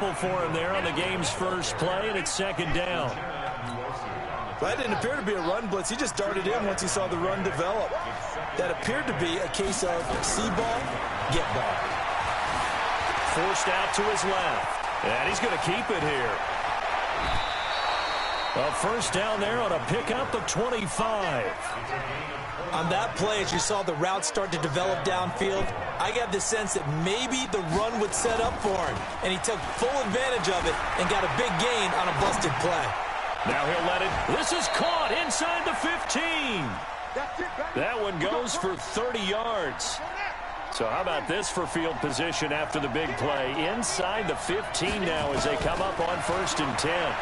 couple for him there on the game's first play, and it's second down. That didn't appear to be a run blitz. He just darted in once he saw the run develop. That appeared to be a case of see ball, get ball. Forced out to his left, and he's going to keep it here. A first down there on a pickup of 25. On that play, as you saw the route start to develop downfield, I got the sense that maybe the run would set up for him, and he took full advantage of it and got a big gain on a busted play. Now he'll let it. This is caught inside the 15. That one goes for 30 yards. So how about this for field position after the big play? Inside the 15 now as they come up on 1st and 10.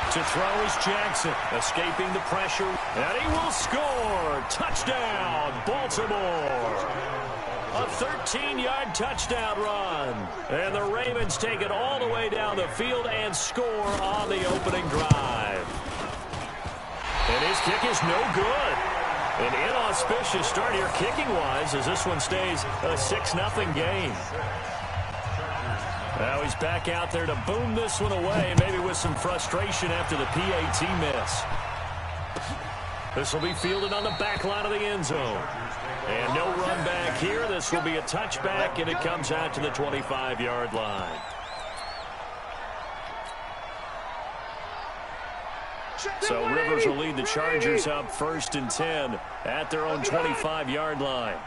To throw is Jackson, escaping the pressure, and he will score. Touchdown, Baltimore. A 13-yard touchdown run. And the Ravens take it all the way down the field and score on the opening drive. And his kick is no good. An inauspicious start here kicking-wise as this one stays a 6-0 game. Now he's back out there to boom this one away, maybe with some frustration after the PAT miss. This will be fielded on the back line of the end zone. And no run back here. This will be a touchback, and it comes out to the 25-yard line. So Rivers will lead the Chargers up 1st and 10 at their own 25-yard line.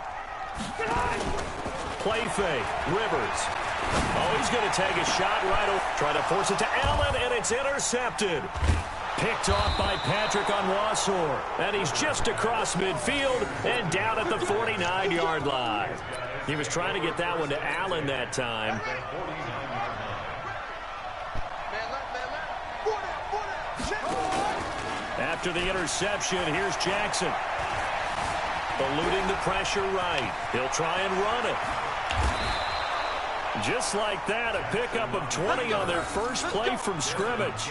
Play fake, Rivers. Oh, he's going to take a shot right over. Try to force it to Allen, and it's intercepted. Picked off by Patrick Onwuasor. And he's just across midfield and down at the 49-yard line. He was trying to get that one to Allen that time. After the interception, here's Jackson. Eluding the pressure right. He'll try and run it. Just like that, a pickup of 20 on their first play from scrimmage.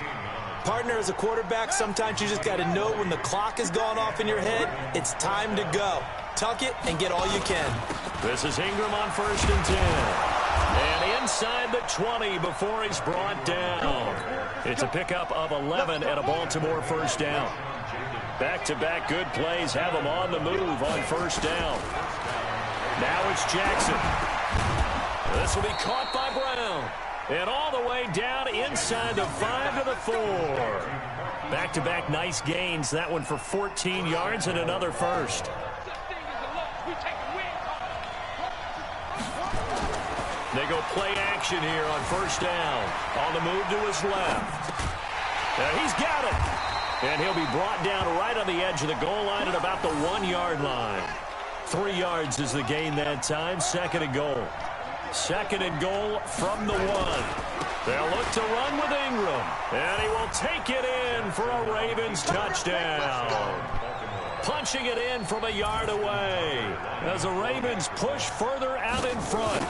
Partner, as a quarterback, sometimes you just got to know when the clock has gone off in your head, it's time to go. Tuck it and get all you can. This is Ingram on 1st and 10. And inside the 20 before he's brought down. It's a pickup of 11 and a Baltimore first down. Back-to-back good plays have him on the move on 1st down. Now it's Jackson. This will be caught by Brown. And all the way down inside the 5 to the 4. Back-to-back nice gains. That one for 14 yards and another first. They go play action here on 1st down. On the move to his left. He's got it. And he'll be brought down right on the edge of the goal line at about the 1-yard line. 3 yards is the gain that time. 2nd and goal. 2nd and goal from the 1. They'll look to run with Ingram. And he will take it in for a Ravens touchdown. Punching it in from a yard away as the Ravens push further out in front.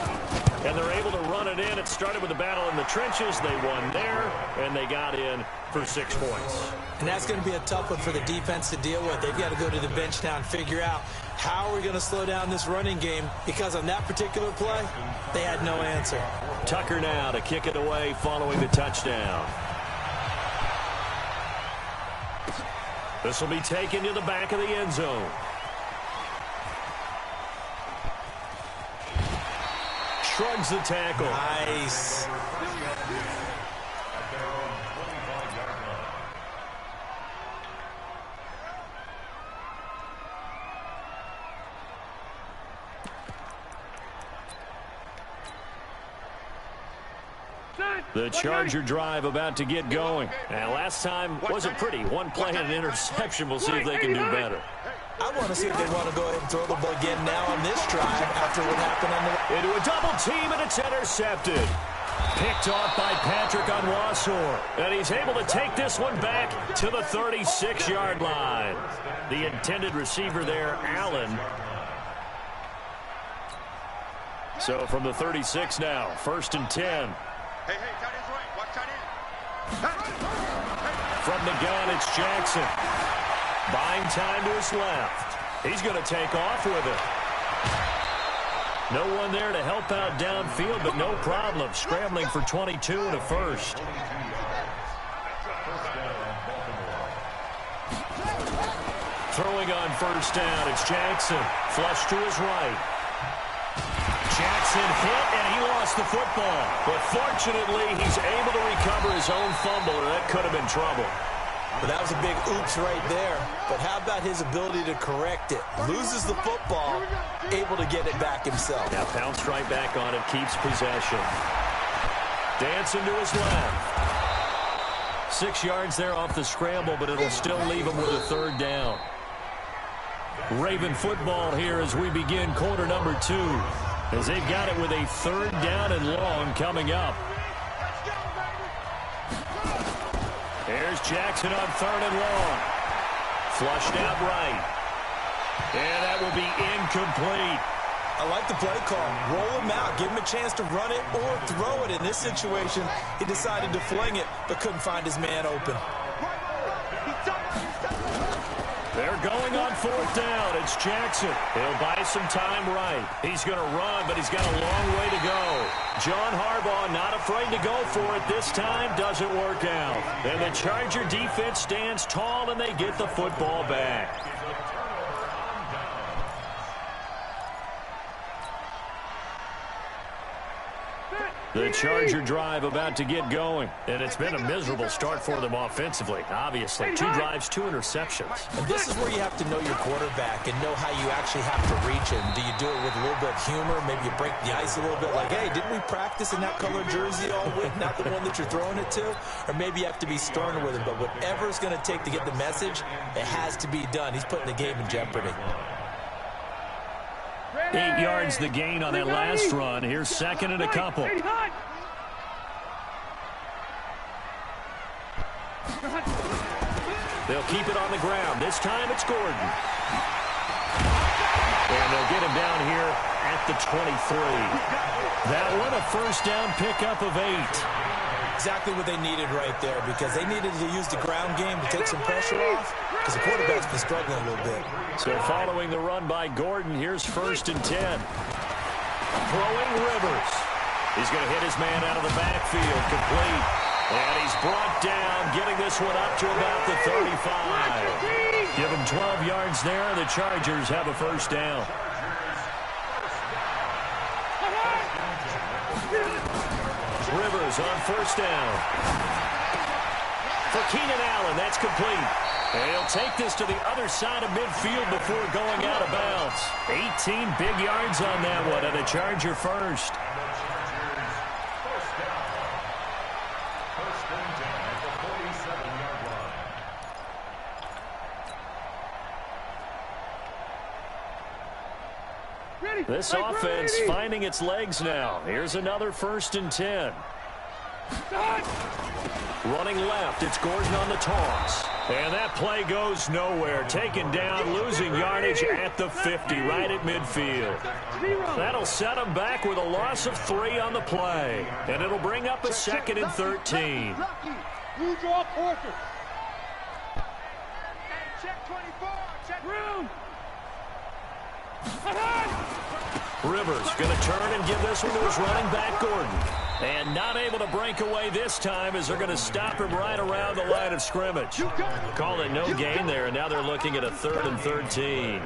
And they're able to run it in. It started with a battle in the trenches. They won there, and they got in for 6 points. And that's going to be a tough one for the defense to deal with. They've got to go to the bench now and figure out how are we going to slow down this running game, because on that particular play, they had no answer. Tucker now to kick it away following the touchdown. This will be taken to the back of the end zone. Shrugs the tackle. Nice. The Charger drive about to get going. And last time wasn't pretty. 1 play and an interception. We'll see if they can do better. I want to see if they want to go ahead and throw the ball again now on this drive after what happened on the... Into a double team, and it's intercepted. Picked off by Patrick Onwuasor. And he's able to take this one back to the 36-yard line. The intended receiver there, Allen. So from the 36 now, 1st and 10. Hey, tight end's right. Watch tight end. From the gun, it's Jackson. Buying time to his left. He's going to take off with it. No one there to help out downfield, but no problem. Scrambling for 22 and a first. Throwing on first down, it's Jackson. Flush to his right. Jackson hit, and he lost the football. But fortunately, he's able to recover his own fumble, or that could have been trouble. But that was a big oops right there. But how about his ability to correct it? Loses the football, able to get it back himself. Yeah, pounced right back on it, keeps possession. Dancing to his left. 6 yards there off the scramble, but it'll still leave him with a third down. Raven football here as we begin quarter number 2. As they've got it with a third down and long coming up. There's Jackson on third and long. Flushed out right. And that will be incomplete. I like the play call. Roll him out. Give him a chance to run it or throw it. In this situation, he decided to fling it, but couldn't find his man open. They're going on fourth down. It's Jackson. He'll buy some time right. He's going to run, but he's got a long way to go. John Harbaugh not afraid to go for it this time. Doesn't work out. And the Charger defense stands tall, and they get the football back. The Charger drive about to get going, and it's been a miserable start for them offensively, obviously. 2 drives, 2 interceptions. And this is where you have to know your quarterback and know how you actually have to reach him. Do you do it with a little bit of humor? Maybe you break the ice a little bit like, hey, didn't we practice in that color jersey all week, not the one that you're throwing it to? Or maybe you have to be stern with him. But whatever it's going to take to get the message, it has to be done. He's putting the game in jeopardy. 8 yards the gain on that last run. Here's second and a couple. They'll keep it on the ground. This time it's Gordon. And they'll get him down here at the 23. That one a first down pickup of 8. Exactly what they needed right there, because they needed to use the ground game to take some pressure off, because the quarterback's been struggling a little bit. So following the run by Gordon, here's first and 10. Throwing Rivers. He's going to hit his man out of the backfield, complete. And he's brought down, getting this one up to about the 35. Give him 12 yards there. The Chargers have a first down. Rivers on first down. For Keenan Allen, that's complete. And he'll take this to the other side of midfield before going out of bounds. 18 big yards on that one, and a Charger first. This offense finding its legs now. Here's another first and 10. Running left, it's Gordon on the toss. And that play goes nowhere. Taken down, losing yardage at the 50, right at midfield. That'll set them back with a loss of 3 on the play. And it'll bring up a second and 13. You draw Porter. Check 24. Check room. Rivers going to turn and give this one to his running back, Gordon. And not able to break away this time as they're going to stop him right around the line of scrimmage. Call it no gain there, and now they're looking at a 3rd and 13.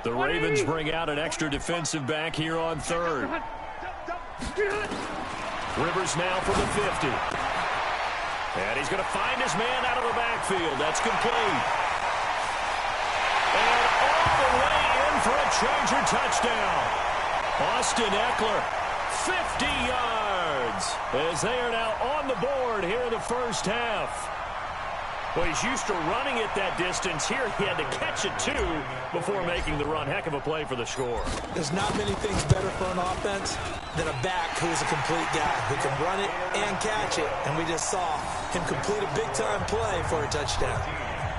The Ravens bring out an extra defensive back here on 3rd. Rivers now from the 50. And he's going to find his man out of the backfield. That's complete. And all the way in for a Charger touchdown. Austin Eckler, 50 yards, as they are now on the board here in the first half. Well, he's used to running it that distance. Here he had to catch it, too, before making the run. Heck of a play for the score. There's not many things better for an offense than a back who's a complete guy who can run it and catch it. And we just saw him complete a big-time play for a touchdown.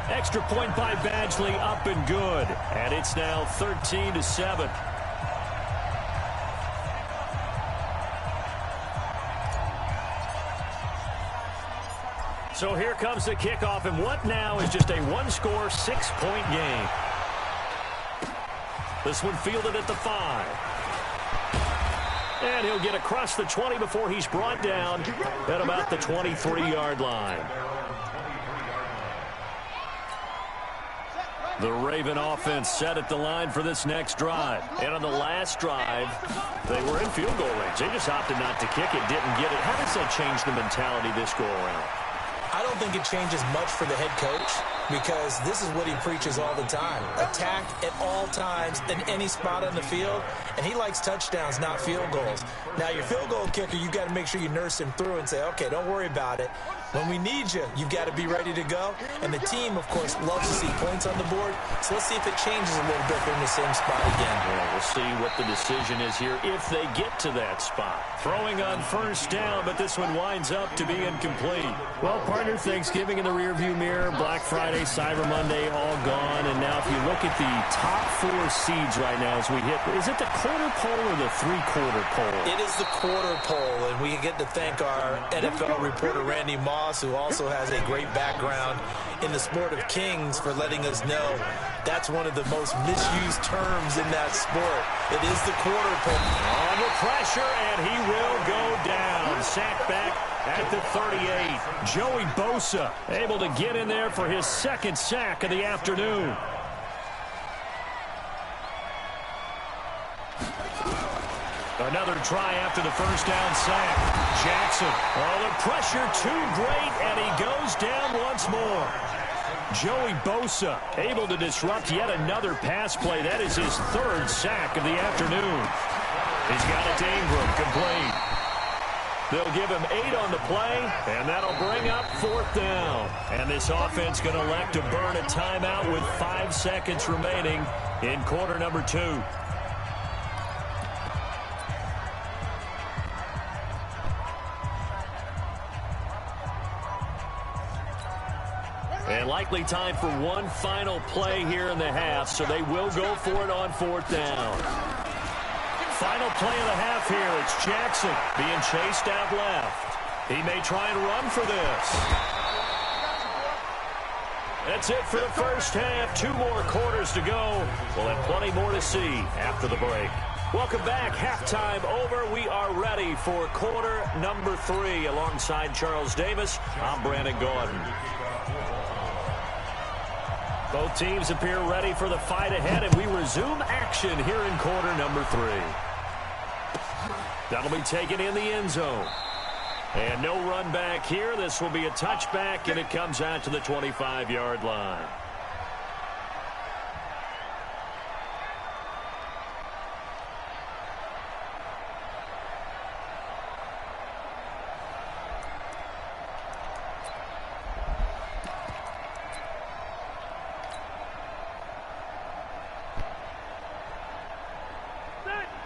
Extra point by Badgley, up and good. And it's now 13-7. So here comes the kickoff, and what now is just a one-score, 6-point game. This one fielded at the 5. And he'll get across the 20 before he's brought down at about the 23-yard line. The Raven offense set at the line for this next drive. And on the last drive, they were in field goal range. They just opted not to kick it, didn't get it. How does that change the mentality this go around? I don't think it changes much for the head coach because this is what he preaches all the time. Attack at all times in any spot on the field, and he likes touchdowns, not field goals. Now, your field goal kicker, you've got to make sure you nurse him through and say, okay, don't worry about it. When we need you, you've got to be ready to go. And the team, of course, loves to see points on the board. So let's see if it changes a little bit. They're in the same spot again. Well, we'll see what the decision is here if they get to that spot. Throwing on first down, but this one winds up to be incomplete. Well, partner, Thanksgiving in the rearview mirror, Black Friday, Cyber Monday, all gone. And now if you look at the top 4 seeds right now as we hit, is it the quarter pole or the three-quarter pole? It is the quarter pole, and we get to thank our NFL reporter, Randy Moss, who also has a great background in the sport of kings, for letting us know that's one of the most misused terms in that sport. It is the quarter pole. Under pressure, and he will go down. Sacked back at the 38. Joey Bosa able to get in there for his second sack of the afternoon. Another try after the first down sack. Jackson. Oh, the pressure too great, and he goes down once more. Joey Bosa able to disrupt yet another pass play. That is his 3rd sack of the afternoon. He's got it to Ingram, complete. They'll give him 8 on the play, and that'll bring up 4th down. And this offense going to elect to burn a timeout with 5 seconds remaining in quarter number 2. And likely time for one final play here in the half, so they will go for it on 4th down. Final play of the half here. It's Jackson being chased out left. He may try and run for this. That's it for the first half. 2 more quarters to go. We'll have plenty more to see after the break. Welcome back. Halftime over. We are ready for quarter number 3. Alongside Charles Davis, I'm Brandon Gordon. Both teams appear ready for the fight ahead, and we resume action here in quarter number 3. That'll be taken in the end zone. And no run back here. This will be a touchback, and it comes out to the 25-yard line.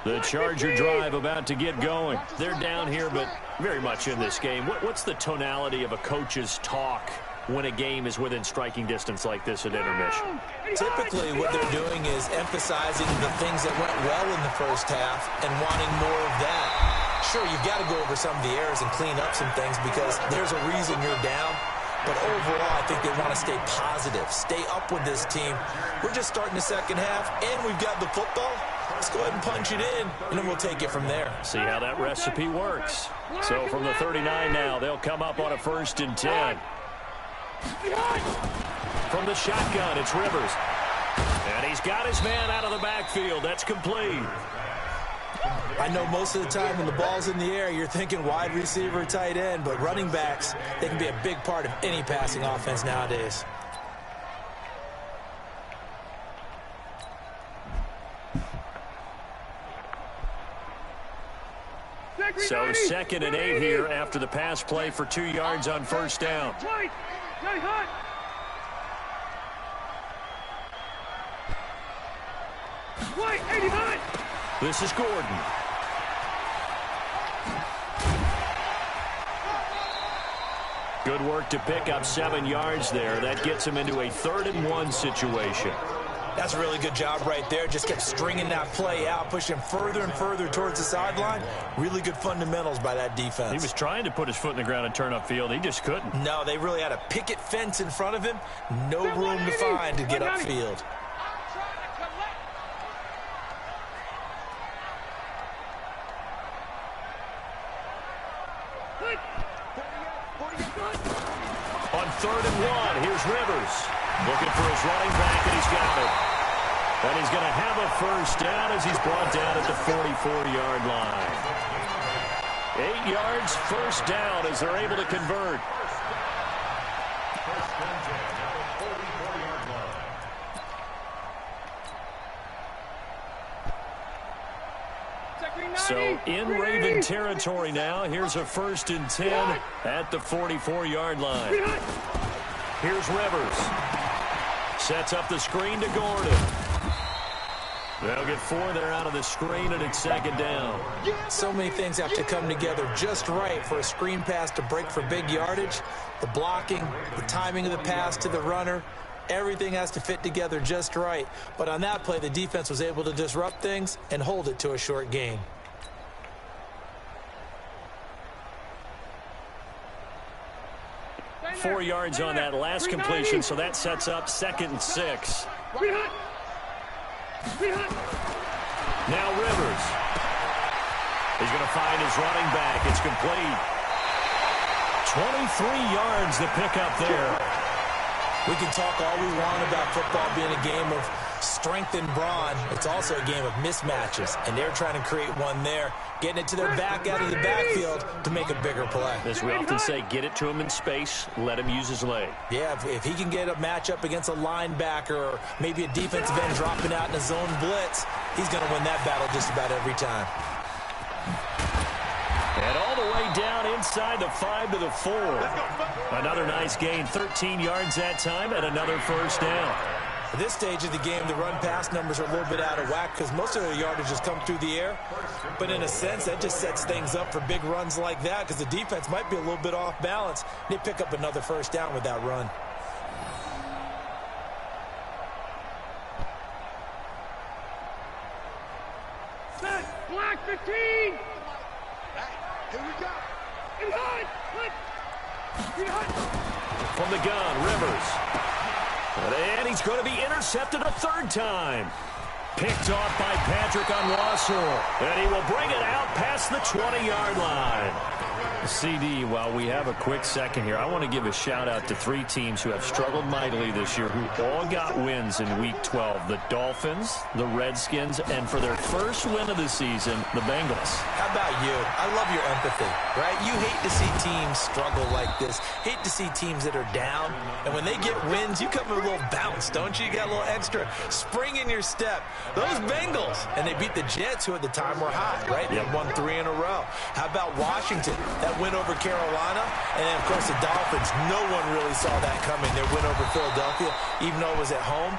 The Charger drive about to get going. They're down here, but very much in this game. What's the tonality of a coach's talk when a game is within striking distance like this at intermission? Typically, what they're doing is emphasizing the things that went well in the first half and wanting more of that. Sure, you've got to go over some of the errors and clean up some things because there's a reason you're down. But overall, I think they want to stay positive, stay up with this team. We're just starting the second half, and we've got the football. Let's go ahead and punch it in, and then we'll take it from there. See how that recipe works. So from the 39 now, they'll come up on a 1st and 10. From the shotgun, it's Rivers. And he's got his man out of the backfield. That's complete. I know most of the time when the ball's in the air, you're thinking wide receiver, tight end, but running backs, they can be a big part of any passing offense nowadays. So 2nd and 8 here after the pass play for 2 yards on first down. This is Gordon. Good work to pick up 7 yards there. That gets him into a 3rd and 1 situation. That's a really good job right there. Just kept stringing that play out, pushing further and further towards the sideline. Really good fundamentals by that defense. He was trying to put his foot in the ground and turn upfield. He just couldn't. No, they really had a picket fence in front of him. No room to find to get upfield. On 3rd and 1, here's Rivers. Looking for his running back, and he's got it. And he's going to have a first down as he's brought down at the 44-yard line. 8 yards, first down as they're able to convert. So in Raven territory now. Here's a 1st and 10 at the 44-yard line. Here's Rivers. Sets up the screen to Gordon. They'll get 4 there out of the screen, and it's 2nd down. So many things have to come together just right for a screen pass to break for big yardage. The blocking, the timing of the pass to the runner, everything has to fit together just right. But on that play, the defense was able to disrupt things and hold it to a short gain. Four yards on that last completion, so that sets up 2nd and 6. Now Rivers. He's going to find his running back. It's complete. 23 yards the pickup there. We can talk all we want about football being a game of strength and brawn. It's also a game of mismatches, and they're trying to create one there, getting it to their back out of the backfield to make a bigger play. As we often say, get it to him in space, let him use his leg. Yeah, if he can get a matchup against a linebacker or maybe a defensive end dropping out in a zone blitz, he's going to win that battle just about every time. And all the way down inside the 5 to the 4. Another nice gain, 13 yards that time, and another first down. At this stage of the game, the run-pass numbers are a little bit out of whack because most of the yardage has come through the air. But in a sense, that just sets things up for big runs like that because the defense might be a little bit off balance. They pick up another first down with that run. Set, black 15! Here we go. From the gun, Rivers. And he's going to be intercepted a 3rd time. Picked off by Patrick Onwuasor. And he will bring it out past the 20-yard line. CD, while we have a quick second here, I want to give a shout-out to 3 teams who have struggled mightily this year who all got wins in Week 12. The Dolphins, the Redskins, and for their first win of the season, the Bengals. How about you? I love your empathy, right? You hate to see teams struggle like this. Hate to see teams that are down. And when they get wins, you come with a little bounce, don't you? You got a little extra spring in your step. Those Bengals, and they beat the Jets, who at the time were hot, right? They won 3 in a row. How about Washington? That win over Carolina, and then, of course, the Dolphins. No one really saw that coming. Their win over Philadelphia, even though it was at home.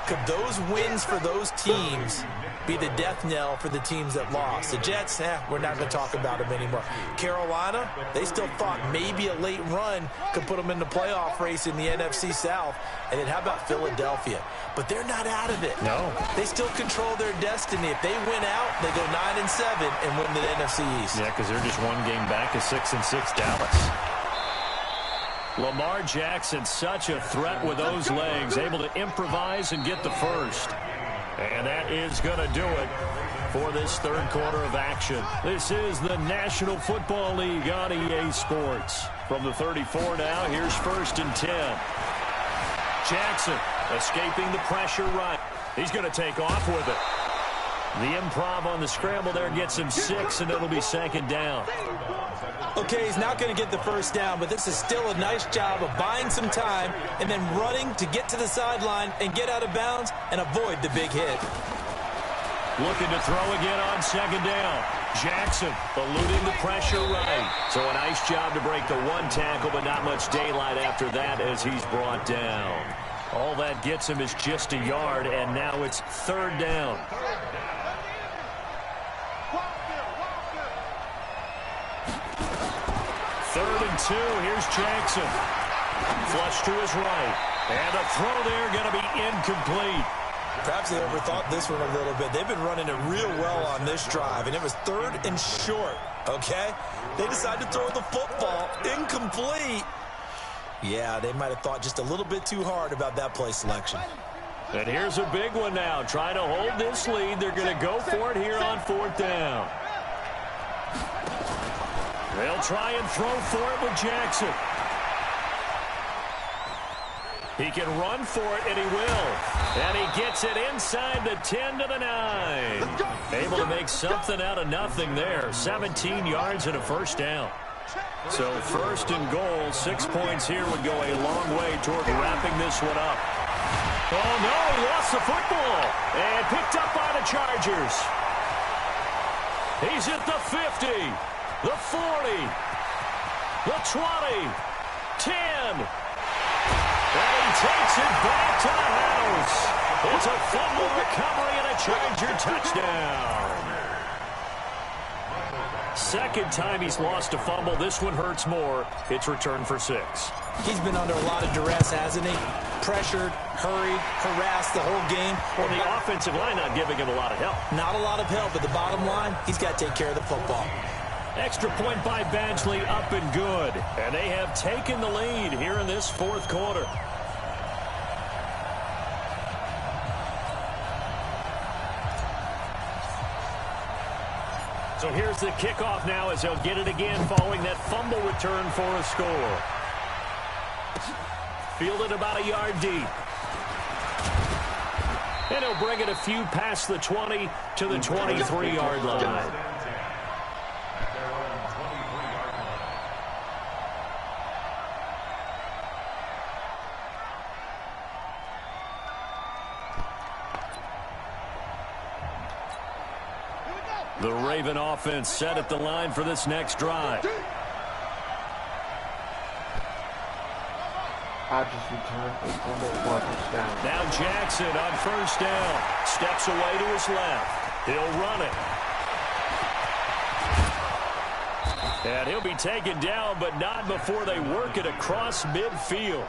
Could those wins for those teams be the death knell for the teams that lost? The Jets, we're not going to talk about them anymore. Carolina, they still thought maybe a late run could put them in the playoff race in the NFC South. And then how about Philadelphia? But they're not out of it. No. They still control their destiny. If they win out, they go 9-7 and win the NFC East. Yeah, because they're just one game back of 6-6 Dallas. Lamar Jackson, such a threat with those legs, able to improvise and get the first. And that is going to do it for this 3rd quarter of action. This is the National Football League on EA Sports. From the 34 now, here's 1st and 10. Jackson escaping the pressure right. He's going to take off with it. The improv on the scramble there gets him 6, and it'll be 2nd down. Okay, he's not going to get the first down, but this is still a nice job of buying some time and then running to get to the sideline and get out of bounds and avoid the big hit. Looking to throw again on 2nd down. Jackson eluding the pressure right. So a nice job to break the 1 tackle, but not much daylight after that as he's brought down. All that gets him is just a yard, and now it's 3rd down. 3rd and 2. Here's Jackson. Flush to his right. And a throw there going to be incomplete. Perhaps they overthought this one a little bit. They've been running it real well on this drive, and it was 3rd and short, okay? They decided to throw the football incomplete. Yeah, they might have thought just a little bit too hard about that play selection. And here's a big one now. Trying to hold this lead. They're going to go for it here on 4th down. They'll try and throw for it with Jackson. He can run for it, and he will. And he gets it inside the 10 to the 9. Able to make something out of nothing there. 17 yards and a first down. So first and goal, 6 points here would go a long way toward wrapping this one up. Oh, no, he lost the football. And picked up by the Chargers. He's at the 50, the 40, the 20, 10. And he takes it back to the house. It's a fumble recovery and a Charger touchdown. Second time he's lost a fumble. This one hurts more. It's returned for 6. He's been under a lot of duress, hasn't he? Pressured, hurried, harassed the whole game. Well, the offensive line not giving him a lot of help. Not a lot of help, but the bottom line, he's got to take care of the football. Extra point by Badgley, up and good. And they have taken the lead here in this fourth quarter. So here's the kickoff now as they'll get it again following that fumble return for a score. Fielded about a yard deep. And he'll bring it a few past the 20 to the 23-yard line. The Raven offense set at the line for this next drive. I just returned a fumble for a touchdown. Now Jackson on first down. Steps away to his left. He'll run it. And he'll be taken down, but not before they work it across midfield.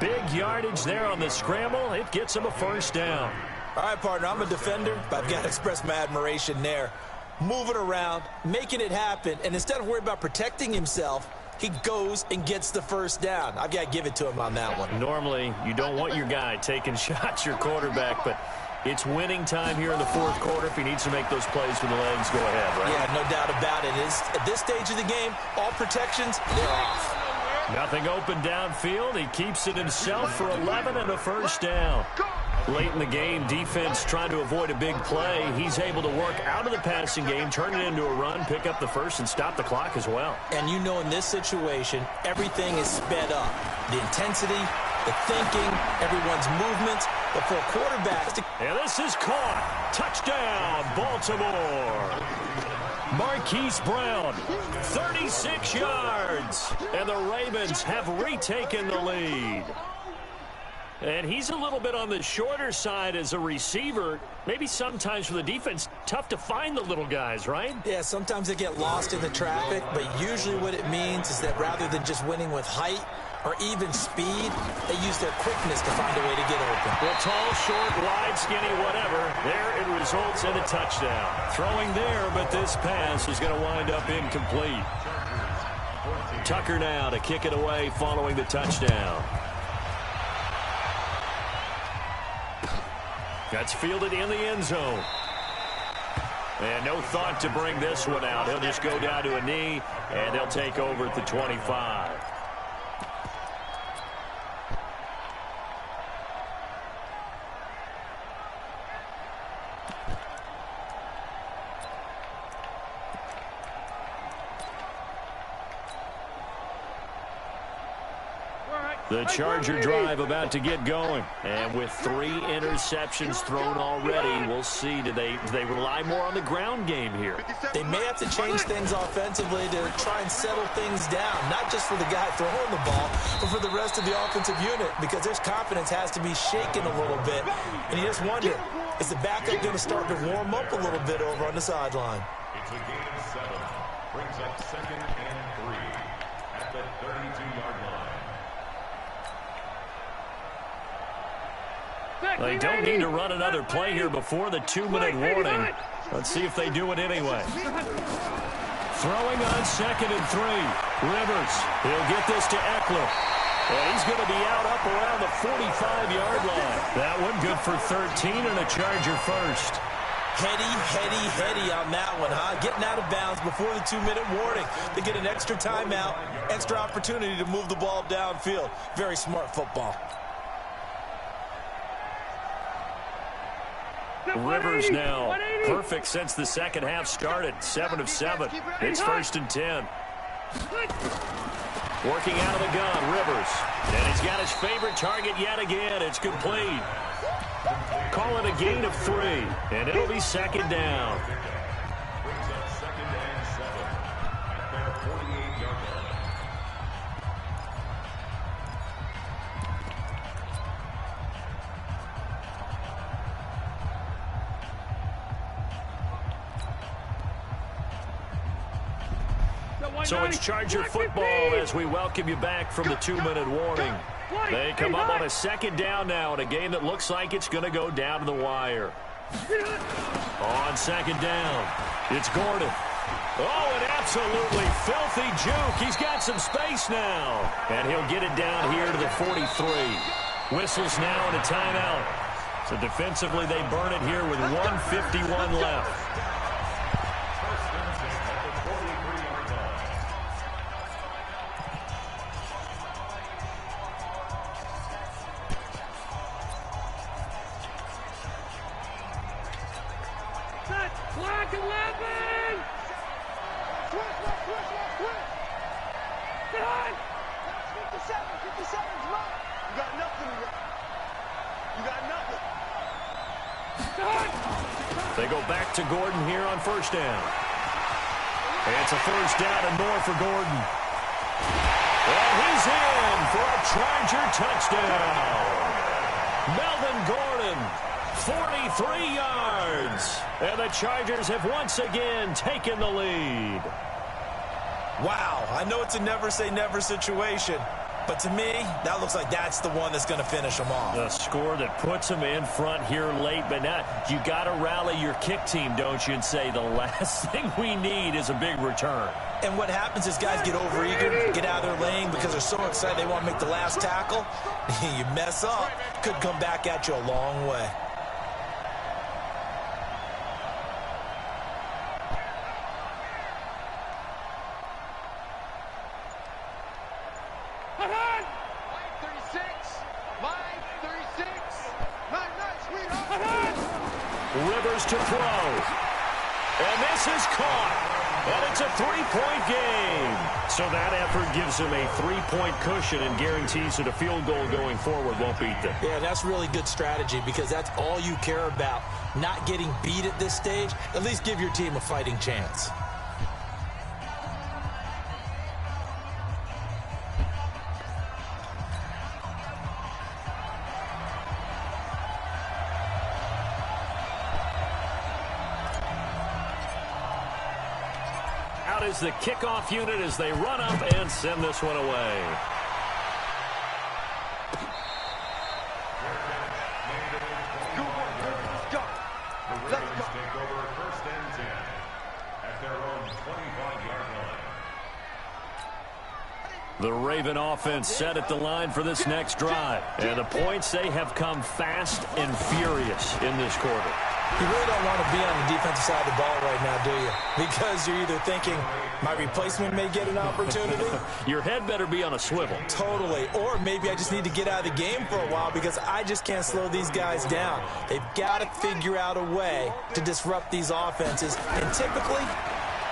Big yardage there on the scramble. It gets him a first down. All right, partner, I'm a defender, but I've got to express my admiration there. Moving around, making it happen, and instead of worrying about protecting himself, he goes and gets the first down. I've got to give it to him on that one. Normally, you don't want your guy taking shots, your quarterback, but it's winning time here in the fourth quarter. If he needs to make those plays with the legs, go ahead, right? Yeah, no doubt about it. At this stage of the game, all protections, they're off. Nothing open downfield. He keeps it himself for 11 and a first down. Late in the game, defense trying to avoid a big play. He's able to work out of the passing game, turn it into a run, pick up the first, and stop the clock as well. And you know in this situation, everything is sped up. The intensity, the thinking, everyone's movements. But for quarterbacks to... And this is caught. Touchdown, Baltimore. Marquise Brown, 36 yards. And the Ravens have retaken the lead. And he's a little bit on the shorter side as a receiver. Maybe sometimes for the defense, tough to find the little guys, right? Yeah, sometimes they get lost in the traffic, but usually what it means is that rather than just winning with height or even speed, they use their quickness to find a way to get open. Well, tall, short, wide, skinny, whatever. There it results in a touchdown. Throwing there, but this pass is going to wind up incomplete. Tucker now to kick it away following the touchdown. That's fielded in the end zone. And no thought to bring this one out. He'll just go down to a knee, and they'll take over at the 25. The Charger drive about to get going. And with 3 interceptions thrown already, we'll see. Do they rely more on the ground game here? They may have to change things offensively to try and settle things down, not just for the guy throwing the ball, but for the rest of the offensive unit, because their confidence has to be shaken a little bit. And you just wonder, is the backup going to start to warm up a little bit over on the sideline? It's a gain of 7. Brings up 2nd and 3 at the 32-yard line. They don't need to run another play here before the 2-minute warning. Let's see if they do it anyway. Throwing on 2nd and 3. Rivers, he'll get this to Eckler. And he's going to be out up around the 45-yard line. That one good for 13 and a Charger first. Heady on that one, huh? Getting out of bounds before the 2-minute warning. They get an extra timeout, extra opportunity to move the ball downfield. Very smart football. Rivers now perfect since the second half started. 7 of 7. It's 1st and 10. Working out of the gun, Rivers. And he's got his favorite target yet again. It's complete. Call it a gain of 3, and it'll be 2nd down. Brings up 2nd and 7 at their 48-yard line. So it's Charger football as we welcome you back from the 2-minute warning. They come up on a 2nd down now in a game that looks like it's going to go down to the wire. On 2nd down, it's Gordon. Oh, an absolutely filthy juke. He's got some space now. And he'll get it down here to the 43. Whistles now and a timeout. So defensively, they burn it here with 1:51 left. They go back to Gordon here on 1st down. It's a 1st down and more for Gordon. And he's in for a Charger touchdown. Melvin Gordon, 43 yards. And the Chargers have once again taken the lead. Wow, I know it's a never-say-never situation, but to me, that looks like that's the one that's going to finish them off. The score that puts them in front here late, but now you got to rally your kick team, don't you, and say the last thing we need is a big return. And what happens is guys get overeager, get out of their lane because they're so excited they want to make the last tackle. You mess up, could come back at you a long way. Rivers to throw. And this is caught. And it's a 3-point game. So that effort gives them a 3-point cushion and guarantees that a field goal going forward won't beat them. Yeah, that's really good strategy because that's all you care about. Not getting beat at this stage. At least give your team a fighting chance. Is the kickoff unit as they run up and send this one away. The Ravens take over 1st and 10 at their own 25-yard line. The Raven offense set at the line for this next drive. And the points, they have come fast and furious in this quarter. You really don't want to be on the defensive side of the ball right now, do you? Because you're either thinking, my replacement may get an opportunity. Your head better be on a swivel. Totally. Or maybe I just need to get out of the game for a while because I just can't slow these guys down. They've got to figure out a way to disrupt these offenses. And typically,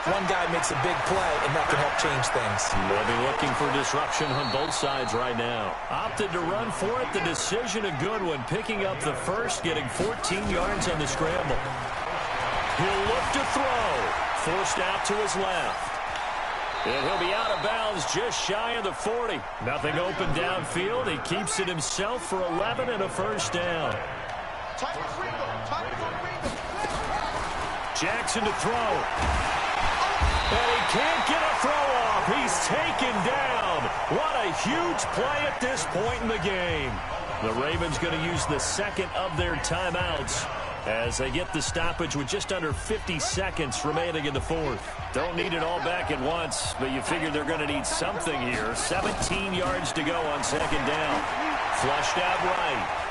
one guy makes a big play, and that can help change things. They'll be looking for disruption on both sides right now. Opted to run for it. The decision a good one. Picking up the first, getting 14 yards on the scramble. He'll look to throw. Forced out to his left. And he'll be out of bounds just shy of the 40. Nothing open downfield. He keeps it himself for 11 and a 1st down. Jackson to throw. And he can't get a throw off. He's taken down. What a huge play at this point in the game. The Ravens going to use the second of their timeouts as they get the stoppage with just under 50 seconds remaining in the 4th. Don't need it all back at once, but you figure they're going to need something here. 17 yards to go on 2nd down. Flushed out right.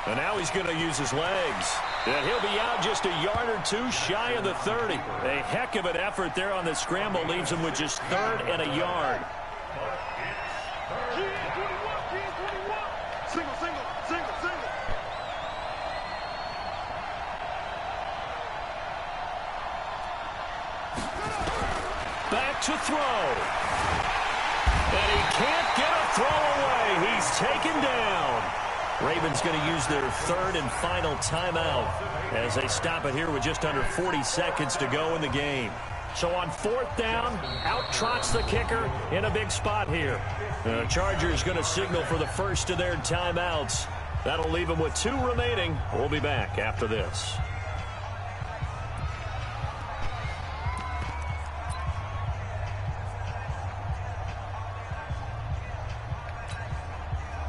And now he's going to use his legs. And he'll be out just a yard or two shy of the 30. A heck of an effort there on the scramble. Leaves him with just 3rd and a yard. Single, single, single, single. Back to throw. And he can't get a throw away. He's taken down. Ravens going to use their 3rd and final timeout as they stop it here with just under 40 seconds to go in the game. So on 4th down, out trots the kicker in a big spot here. The Chargers going to signal for the first of their timeouts. That'll leave them with 2 remaining. We'll be back after this.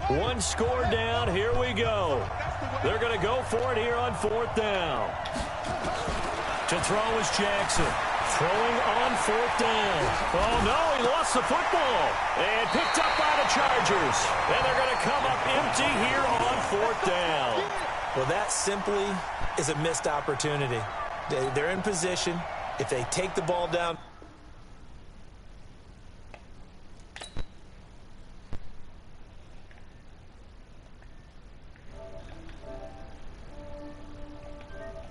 One score down. Here we go. They're going to go for it here on 4th down. To throw is Jackson. Throwing on 4th down. Oh, no, he lost the football. And picked up by the Chargers. And they're going to come up empty here on 4th down. Well, that simply is a missed opportunity. They're in position. If they take the ball down...